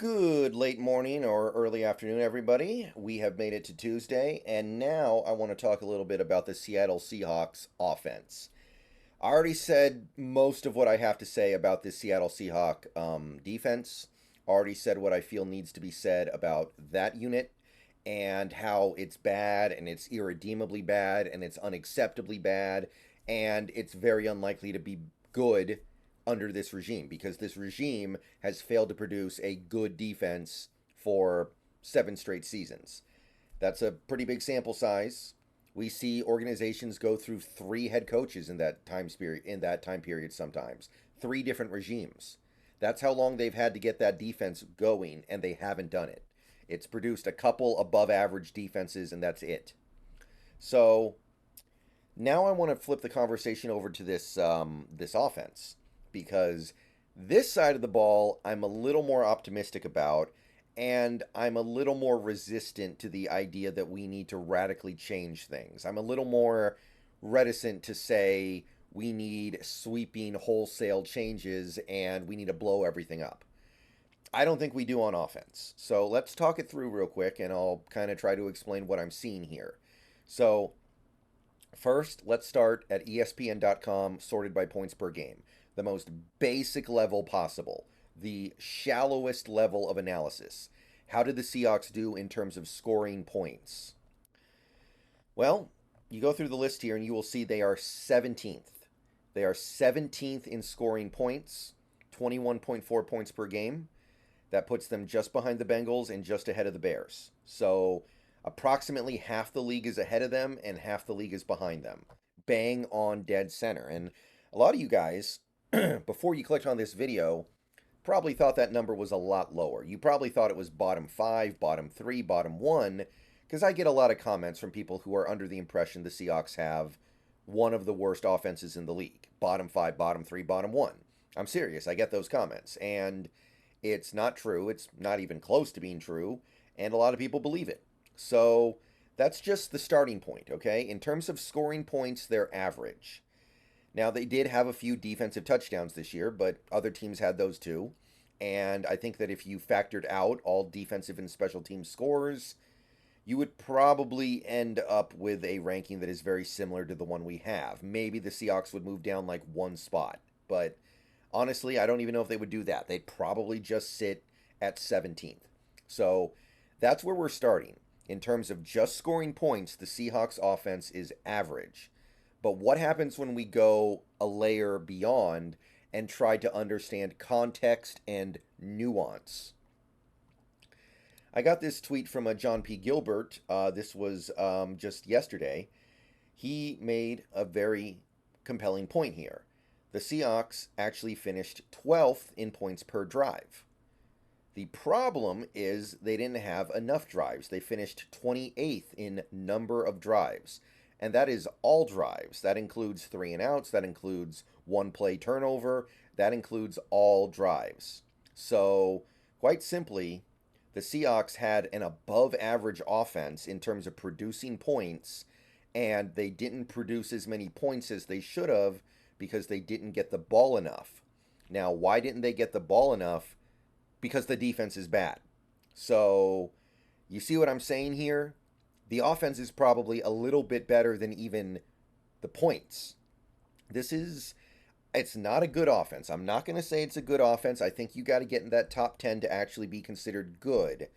Good late morning or early afternoon, everybody. We have made it to Tuesday, and now I want to talk a little bit about the Seattle Seahawks offense. I already said most of what I have to say about this Seattle Seahawk defense. Already said what I feel needs to be said about that unit and how it's bad and it's irredeemably bad and it's unacceptably bad and it's very unlikely to be good under this regime because this regime has failed to produce a good defense for 7 straight seasons. That's a pretty big sample size. We see organizations go through 3 head coaches in that time period sometimes. 3 different regimes. That's how long they've had to get that defense going, and they haven't done it. It's produced a couple above average defenses, and that's it. So now I want to flip the conversation over to this offense because this side of the ball I'm a little more optimistic about, and I'm a little more resistant to the idea that we need to radically change things. I'm a little more reticent to say we need sweeping wholesale changes and we need to blow everything up. I don't think we do on offense. So let's talk it through real quick and I'll kind of try to explain what I'm seeing here. So, first, let's start at ESPN.com, sorted by points per game. The most basic level possible, the shallowest level of analysis. How did the Seahawks do in terms of scoring points? Well, you go through the list here and you will see they are 17th. They are 17th in scoring points, 21.4 points per game. That puts them just behind the Bengals and just ahead of the Bears. So approximately half the league is ahead of them and half the league is behind them. Bang on dead center. And a lot of you guys, before you clicked on this video, probably thought that number was a lot lower. You probably thought it was bottom 5, bottom 3, bottom 1, because I get a lot of comments from people who are under the impression the Seahawks have one of the worst offenses in the league. Bottom 5, bottom 3, bottom 1. I'm serious. I get those comments. And it's not true. It's not even close to being true. And a lot of people believe it. So that's just the starting point, okay? In terms of scoring points, they're average. Now, they did have a few defensive touchdowns this year, but other teams had those too. And I think that if you factored out all defensive and special team scores, you would probably end up with a ranking that is very similar to the one we have. Maybe the Seahawks would move down like 1 spot, but honestly, I don't even know if they would do that. They'd probably just sit at 17th. So that's where we're starting. In terms of just scoring points, the Seahawks offense is average. But what happens when we go a layer beyond and try to understand context and nuance? I got this tweet from a John P. Gilbert. This was just yesterday. He made a very compelling point here. The Seahawks actually finished 12th in points per drive. The problem is they didn't have enough drives. They finished 28th in number of drives. And that is all drives. That includes 3-and-outs. That includes one play turnover. That includes all drives. So, quite simply, the Seahawks had an above average offense in terms of producing points, and they didn't produce as many points as they should have because they didn't get the ball enough. Now, why didn't they get the ball enough? Because the defense is bad. So, you see what I'm saying here? The offense is probably a little bit better than even the points. It's not a good offense. I'm not going to say it's a good offense. I think you got to get in that top 10 to actually be considered good.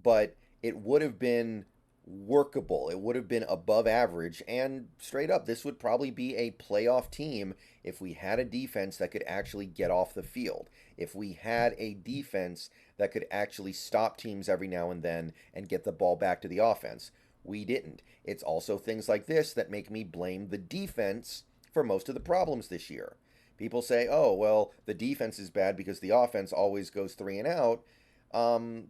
But it would have been workable. It would have been above average. And straight up, this would probably be a playoff team if we had a defense that could actually get off the field. If we had a defense that could actually stop teams every now and then and get the ball back to the offense. We didn't. It's also things like this that make me blame the defense for most of the problems this year. People say, oh, well, the defense is bad because the offense always goes 3-and-out.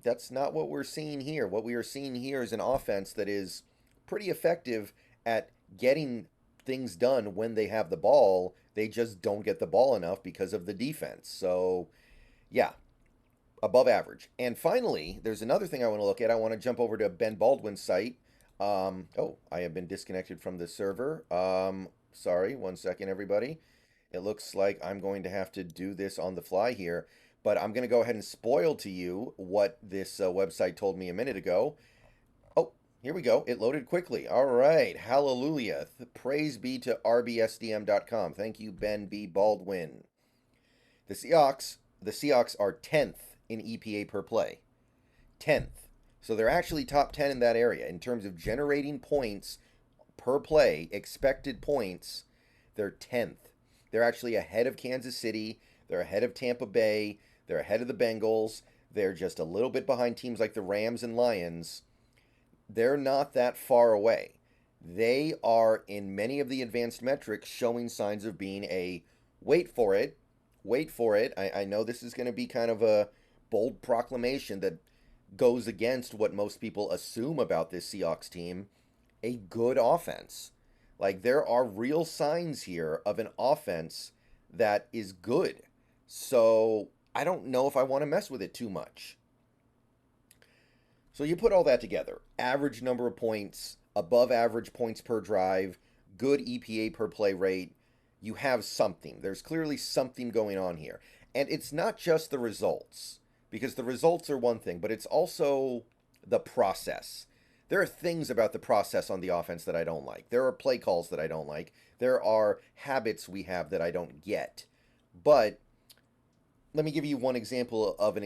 That's not what we're seeing here. What we are seeing here is an offense that is pretty effective at getting things done when they have the ball. They just don't get the ball enough because of the defense. So, yeah, above average. And finally, there's another thing I want to look at. I want to jump over to Ben Baldwin's site. I have been disconnected from the server. Sorry, one second, everybody. It looks like I'm going to have to do this on the fly here. but I'm going to go ahead and spoil to you what this website told me a minute ago. Oh, here we go. It loaded quickly. All right. Hallelujah. Praise be to rbsdm.com. Thank you, Ben B. Baldwin. The Seahawks are 10th in EPA per play. 10th. So they're actually top 10 in that area. In terms of generating points per play, expected points, they're 10th. They're actually ahead of Kansas City. They're ahead of Tampa Bay. They're ahead of the Bengals. They're just a little bit behind teams like the Rams and Lions. They're not that far away. They are, in many of the advanced metrics, showing signs of being a wait for it. I know this is going to be kind of a bold proclamation that goes against what most people assume about this Seahawks team. A good offense. Like, there are real signs here of an offense that is good. So I don't know if I want to mess with it too much. So you put all that together. Average number of points, above average points per drive, good EPA per play rate. You have something. There's clearly something going on here. And it's not just the results, because the results are one thing, but it's also the process. There are things about the process on the offense that I don't like. There are play calls that I don't like. There are habits we have that I don't get. But let me give you one example of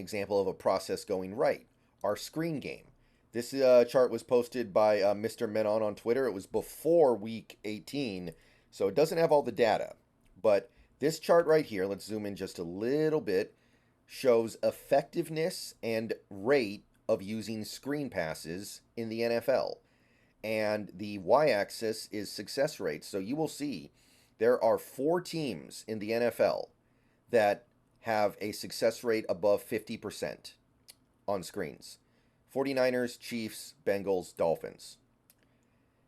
a process going right. Our screen game. This chart was posted by Mr. Menon on Twitter. It was before week 18, so it doesn't have all the data. But this chart right here, let's zoom in just a little bit, shows effectiveness and rate of using screen passes in the NFL. And the y-axis is success rate. So you will see there are 4 teams in the NFL that have a success rate above 50% on screens. 49ers, Chiefs, Bengals, Dolphins.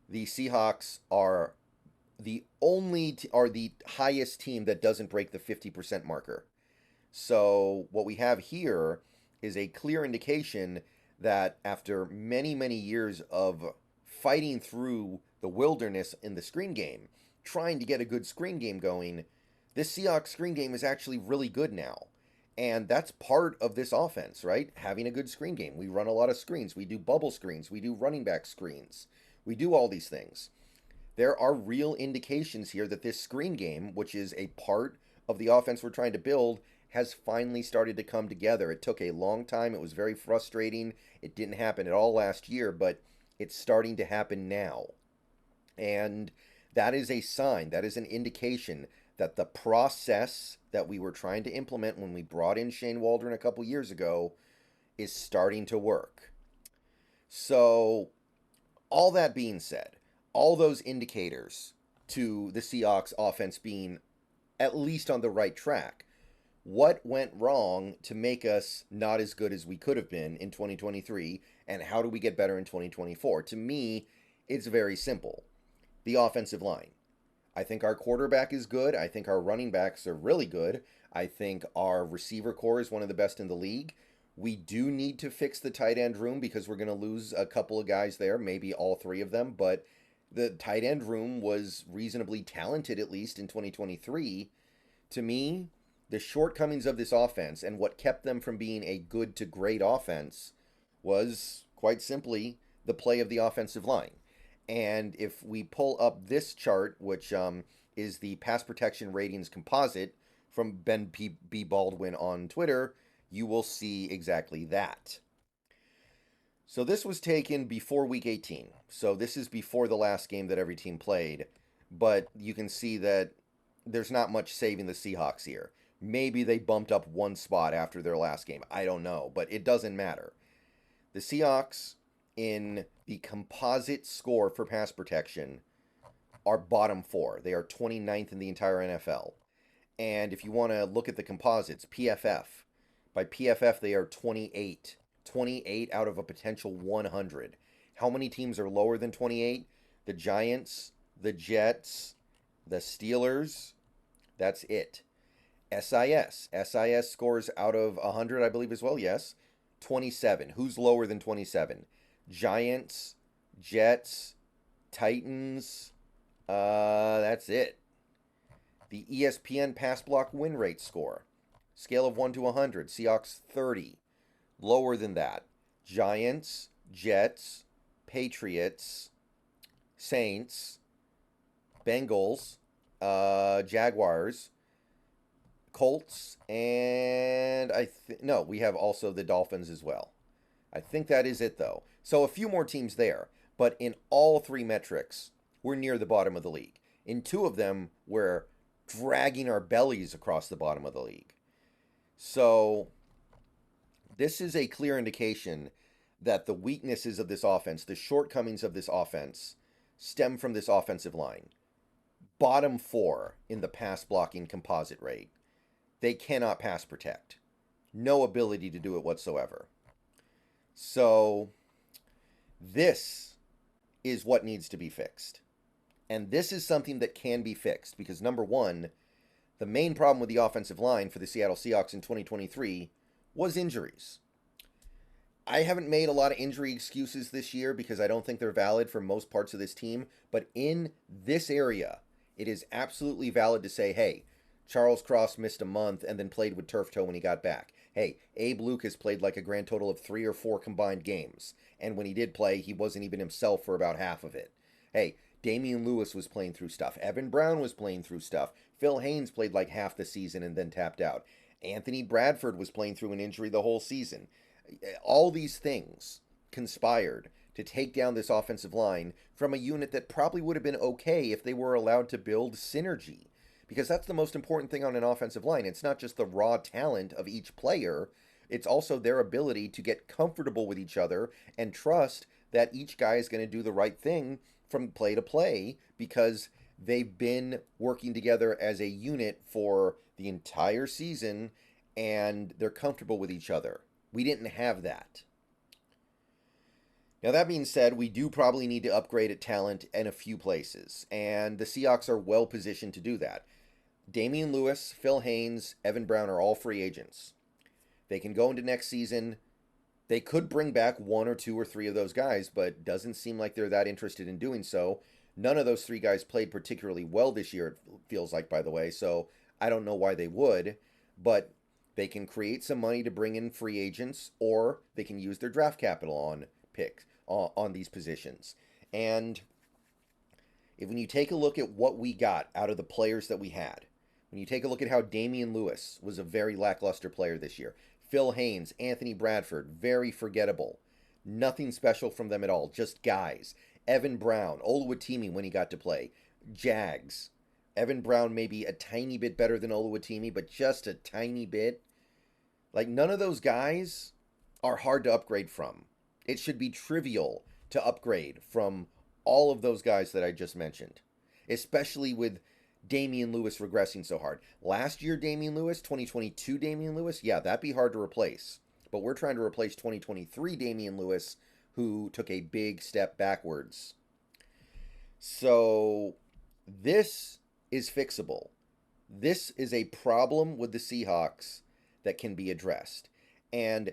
The Seahawks are the highest team that doesn't break the 50% marker. So what we have here is a clear indication that after many, many years of fighting through the wilderness in the screen game, trying to get a good screen game going, this Seahawks screen game is actually really good now. And that's part of this offense, right? Having a good screen game. We run a lot of screens. We do bubble screens. We do running back screens. We do all these things. There are real indications here that this screen game, which is a part of the offense we're trying to build, has finally started to come together. It took a long time. It was very frustrating. It didn't happen at all last year, but it's starting to happen now. And that is a sign, that is an indication that the process that we were trying to implement when we brought in Shane Waldron a couple years ago is starting to work. So, all that being said, all those indicators to the Seahawks offense being at least on the right track, what went wrong to make us not as good as we could have been in 2023, and how do we get better in 2024? To me, it's very simple. The offensive line. I think our quarterback is good. I think our running backs are really good. I think our receiver core is one of the best in the league. We do need to fix the tight end room because we're going to lose a couple of guys there, maybe all 3 of them, but the tight end room was reasonably talented, at least in 2023. To me, the shortcomings of this offense and what kept them from being a good to great offense was quite simply the play of the offensive line. And if we pull up this chart, which is the pass protection ratings composite from Ben B. Baldwin on Twitter, you will see exactly that. So this was taken before week 18. So this is before the last game that every team played. But you can see that there's not much saving the Seahawks here. Maybe they bumped up 1 spot after their last game. I don't know, but it doesn't matter. The Seahawks, in the composite score for pass protection, are bottom 4. They are 29th in the entire NFL. And if you want to look at the composites, PFF. By PFF, they are 28. 28 out of a potential 100. How many teams are lower than 28? The Giants, the Jets, the Steelers. That's it. SIS scores out of 100, I believe, as well. Yes. 27. Who's lower than 27? Giants, Jets, Titans. That's it. The ESPN pass block win rate score. Scale of 1 to 100, Seahawks 30. Lower than that, Giants, Jets, Patriots, Saints, Bengals, Jaguars, Colts, and no, we have also the Dolphins as well. I think that is it, though. So a few more teams there, but in all three metrics, we're near the bottom of the league. In two of them, we're dragging our bellies across the bottom of the league. So this is a clear indication that the weaknesses of this offense, the shortcomings of this offense, stem from this offensive line. Bottom 4 in the pass blocking composite rate. They cannot pass protect. No ability to do it whatsoever. So this is what needs to be fixed. And this is something that can be fixed because, number one, the main problem with the offensive line for the Seattle Seahawks in 2023 was injuries. I haven't made a lot of injury excuses this year because I don't think they're valid for most parts of this team. But in this area, it is absolutely valid to say, hey, Charles Cross missed a month and then played with turf toe when he got back. Hey, Abe Lucas played like a grand total of 3 or 4 combined games. And when he did play, he wasn't even himself for about half of it. Hey, Damian Lewis was playing through stuff. Evan Brown was playing through stuff. Phil Haynes played like half the season and then tapped out. Anthony Bradford was playing through an injury the whole season. All these things conspired to take down this offensive line from a unit that probably would have been okay if they were allowed to build synergy. Because that's the most important thing on an offensive line. It's not just the raw talent of each player. It's also their ability to get comfortable with each other and trust that each guy is going to do the right thing from play to play because they've been working together as a unit for the entire season and they're comfortable with each other. We didn't have that. Now, that being said, we do probably need to upgrade at talent in a few places, and the Seahawks are well positioned to do that. Damian Lewis, Phil Haynes, Evan Brown are all free agents. They can go into next season. They could bring back 1 or 2 or 3 of those guys, but doesn't seem like they're that interested in doing so. None of those 3 guys played particularly well this year, it feels like, by the way, so I don't know why they would, but they can create some money to bring in free agents, or they can use their draft capital on picks on these positions. And when you take a look at what we got out of the players that we had, when you take a look at how Damian Lewis was a very lackluster player this year, Phil Haynes, Anthony Bradford, very forgettable. Nothing special from them at all, just guys. Evan Brown, Oluwatimi when he got to play, Jags. Evan Brown maybe a tiny bit better than Oluwatimi, but just a tiny bit. Like, none of those guys are hard to upgrade from. It should be trivial to upgrade from all of those guys that I just mentioned, especially with Damian Lewis regressing so hard. Last year, Damian Lewis, 2022 Damian Lewis, yeah, that'd be hard to replace. But we're trying to replace 2023 Damian Lewis, who took a big step backwards. So this is fixable. This is a problem with the Seahawks that can be addressed. And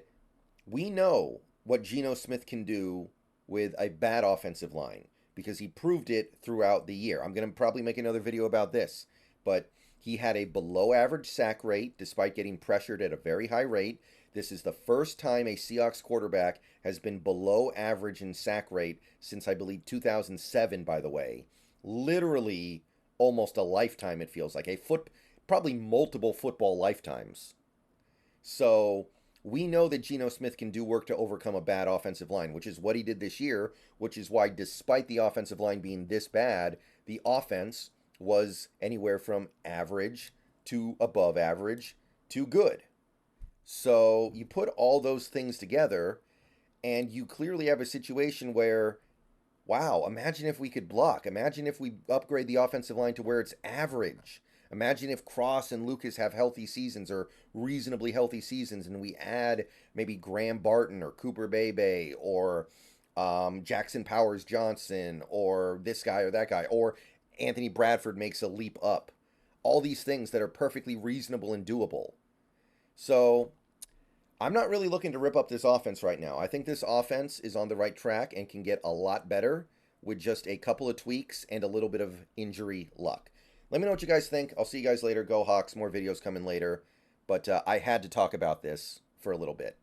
we know what Geno Smith can do with a bad offensive line, because he proved it throughout the year. I'm going to probably make another video about this, but he had a below average sack rate despite getting pressured at a very high rate. This is the first time a Seahawks quarterback has been below average in sack rate since, I believe, 2007, by the way. Literally almost a lifetime, it feels like. Probably multiple football lifetimes. So we know that Geno Smith can do work to overcome a bad offensive line, which is what he did this year, which is why, despite the offensive line being this bad, the offense was anywhere from average to above average to good. So you put all those things together, and you clearly have a situation where, wow, imagine if we could block. Imagine if we upgrade the offensive line to where it's average. Imagine if Cross and Lucas have healthy seasons or reasonably healthy seasons, and we add maybe Graham Barton or Cooper Bebe or Jackson Powers Johnson or this guy or that guy, or Anthony Bradford makes a leap up. All these things that are perfectly reasonable and doable. So I'm not really looking to rip up this offense right now. I think this offense is on the right track and can get a lot better with just a couple of tweaks and a little bit of injury luck. Let me know what you guys think. I'll see you guys later. Go Hawks. More videos coming later. but I had to talk about this for a little bit.